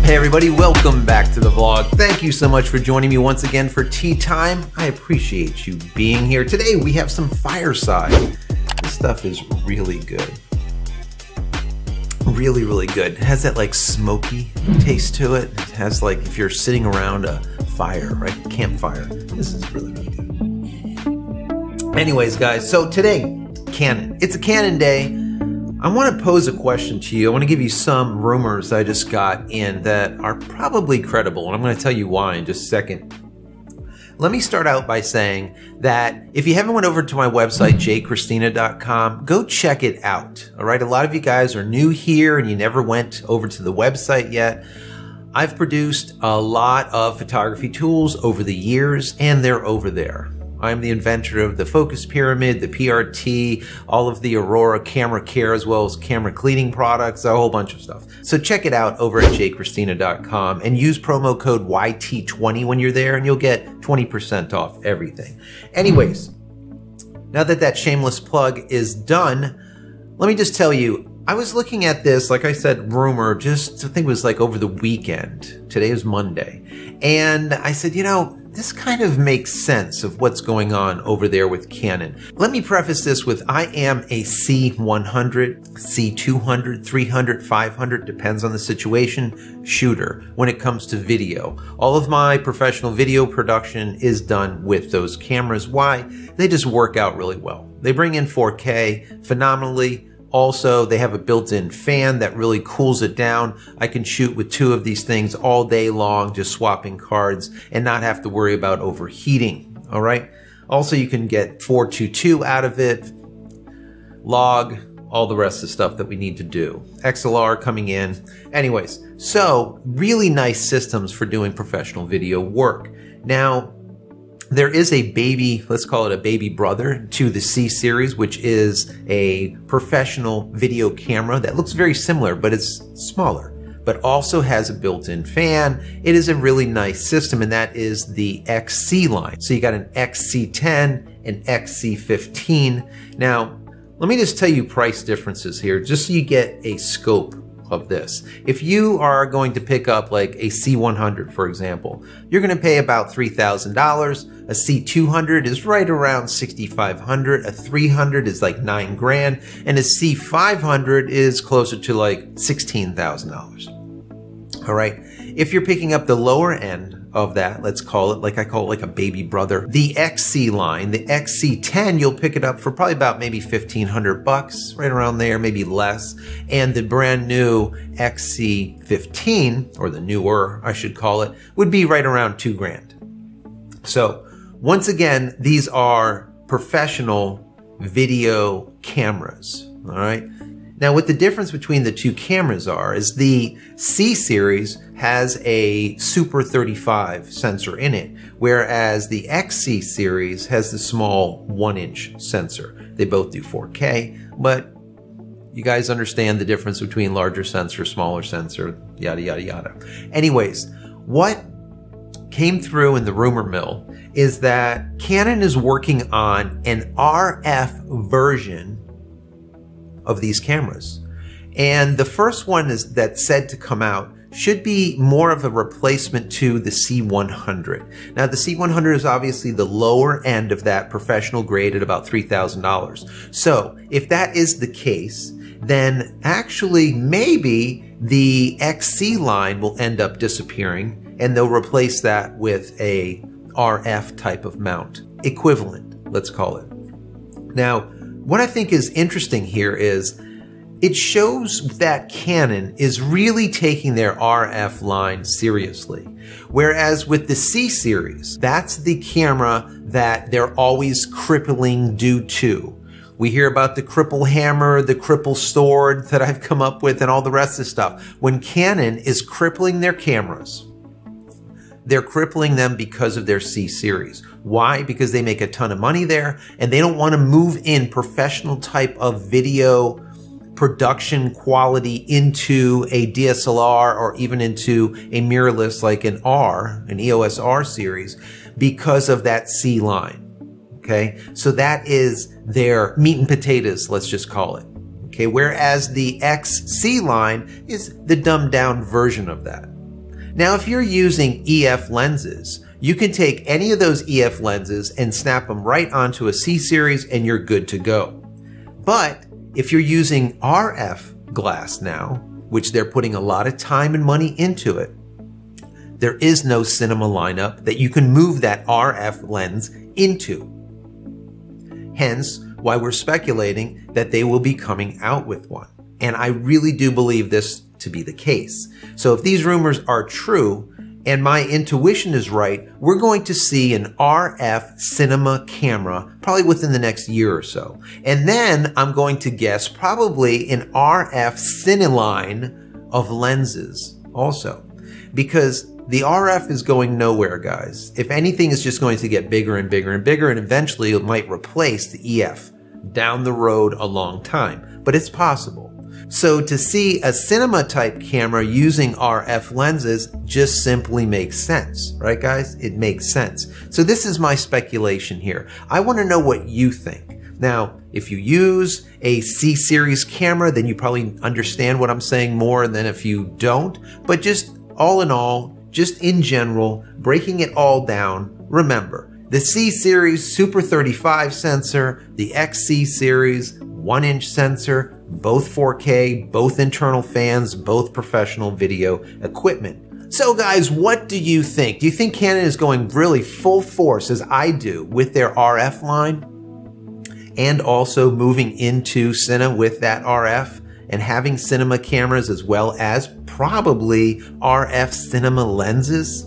Hey everybody, welcome back to the vlog. Thank you so much for joining me once again for tea time. I appreciate you being here. Today we have some fireside. This stuff is really good. Really, really good. It has that like smoky taste to it. It has like if you're sitting around a fire, right? Campfire. This is really, really good. Anyways, guys, so today, Canon. It's a Canon day. I want to pose a question to you. I want to give you some rumors I just got in that are probably credible, and I'm going to tell you why in just a second. Let me start out by saying that if you haven't went over to my website, JCristina.com, go check it out. All right, a lot of you guys are new here and you never went over to the website yet. I've produced a lot of photography tools over the years, and they're over there. I'm the inventor of the focus pyramid, the PRT, all of the Aurora camera care, as well as camera cleaning products, a whole bunch of stuff. So check it out over at JCristina.com and use promo code YT20 when you're there and you'll get 20% off everything. Anyways, now that that shameless plug is done, let me just tell you, I was looking at this, like I said, rumor, just I think it was like over the weekend. Today is Monday. And I said, you know, this kind of makes sense of what's going on over there with Canon. Let me preface this with I am a C100, C200, 300, 500, depends on the situation, shooter when it comes to video. All of my professional video production is done with those cameras. Why? They just work out really well. They bring in 4K phenomenally. Also, they have a built-in fan that really cools it down. I can shoot with two of these things all day long, just swapping cards and not have to worry about overheating, all right? Also, you can get 422 out of it, log, all the rest of the stuff that we need to do. XLR coming in. Anyways, so really nice systems for doing professional video work. Now, there is a baby, let's call it a baby brother to the C series, which is a professional video camera that looks very similar, but it's smaller, but also has a built-in fan. It is a really nice system, and that is the XC line. So you got an XC10 and XC15. Now, let me just tell you price differences here, just so you get a scope of this. If you are going to pick up like a C100, for example, you're going to pay about $3,000. A C200 is right around $6,500. A 300 is like $9 grand, and a C500 is closer to like $16,000. All right. If you're picking up the lower end of that, let's call it, like I call it like a baby brother, the XC line, the XC10, you'll pick it up for probably about maybe 1,500 bucks, right around there, maybe less. And the brand new XC15, or the newer, I should call it, would be right around 2 grand. So once again, these are professional video cameras, all right? Now, what the difference between the two cameras are is the C series has a Super 35 sensor in it, whereas the XC series has the small 1-inch sensor. They both do 4K, but you guys understand the difference between larger sensor, smaller sensor, yada, yada, yada. Anyways, what came through in the rumor mill is that Canon is working on an RF version of these cameras. And the first one that's said to come out should be more of a replacement to the C100. Now, the C100 is obviously the lower end of that professional grade at about $3,000. So if that is the case, then actually maybe the XC line will end up disappearing and they'll replace that with a RF type of mount, equivalent, let's call it. Now, what I think is interesting here is it shows that Canon is really taking their RF line seriously. Whereas with the C series, that's the camera that they're always crippling due to. We hear about the cripple hammer, the cripple sword that I've come up with, and all the rest of the stuff. When Canon is crippling their cameras, they're crippling them because of their C series. Why? Because they make a ton of money there and they don't want to move in professional type of video production quality into a DSLR or even into a mirrorless like an EOS R series because of that C line. okay? So that is their meat and potatoes, let's just call it. Okay, whereas the XC line is the dumbed down version of that. Now, if you're using EF lenses, you can take any of those EF lenses and snap them right onto a C series and you're good to go. But if you're using RF glass now, which they're putting a lot of time and money into it, there is no cinema lineup that you can move that RF lens into. Hence, why we're speculating that they will be coming out with one. And I really do believe this to be the case. So if these rumors are true and my intuition is right, we're going to see an RF cinema camera probably within the next year or so. And then I'm going to guess probably an RF Cineline of lenses also, because the RF is going nowhere, guys. If anything, it's just going to get bigger and bigger and bigger, and eventually it might replace the EF down the road a long time, but it's possible. So to see a cinema type camera using RF lenses just simply makes sense, right guys? It makes sense. So this is my speculation here. I want to know what you think. Now, if you use a C series camera, then you probably understand what I'm saying more than if you don't. But just all in all, just in general, breaking it all down, remember, the C series Super 35 sensor, the XC series 1-inch sensor, both 4K, both internal fans, both professional video equipment. So guys, what do you think? Do you think Canon is going really full force as I do with their RF line and also moving into Cine with that RF and having cinema cameras as well as probably RF cinema lenses?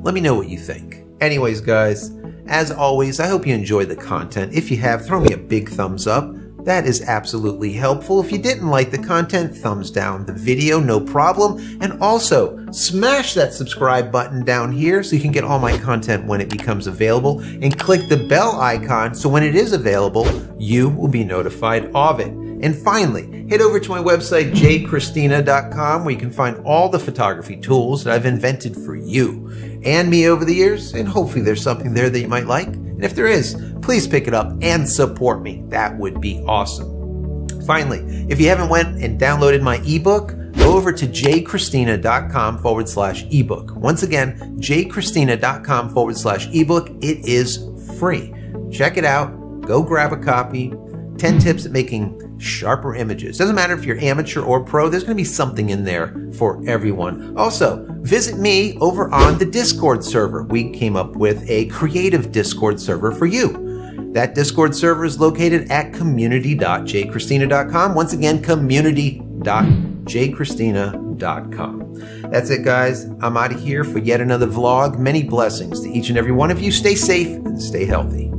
Let me know what you think. Anyways, guys, as always, I hope you enjoyed the content. If you have, throw me a big thumbs up. That is absolutely helpful. If you didn't like the content, thumbs down the video, no problem. And also, smash that subscribe button down here so you can get all my content when it becomes available. And click the bell icon so when it is available, you will be notified of it. And finally, head over to my website, JCristina.com, where you can find all the photography tools that I've invented for you and me over the years. And hopefully there's something there that you might like. And if there is, please pick it up and support me. That would be awesome. Finally, if you haven't went and downloaded my ebook, go over to jcristina.com/ebook. Once again, jcristina.com/ebook. It is free. Check it out. Go grab a copy. 10 tips at making sharper images. Doesn't matter if you're amateur or pro, there's going to be something in there for everyone. Also, visit me over on the Discord server. We came up with a creative Discord server for you. That Discord server is located at community.jcristina.com. Once again, community.jcristina.com. That's it, guys. I'm out of here for yet another vlog. Many blessings to each and every one of you. Stay safe and stay healthy.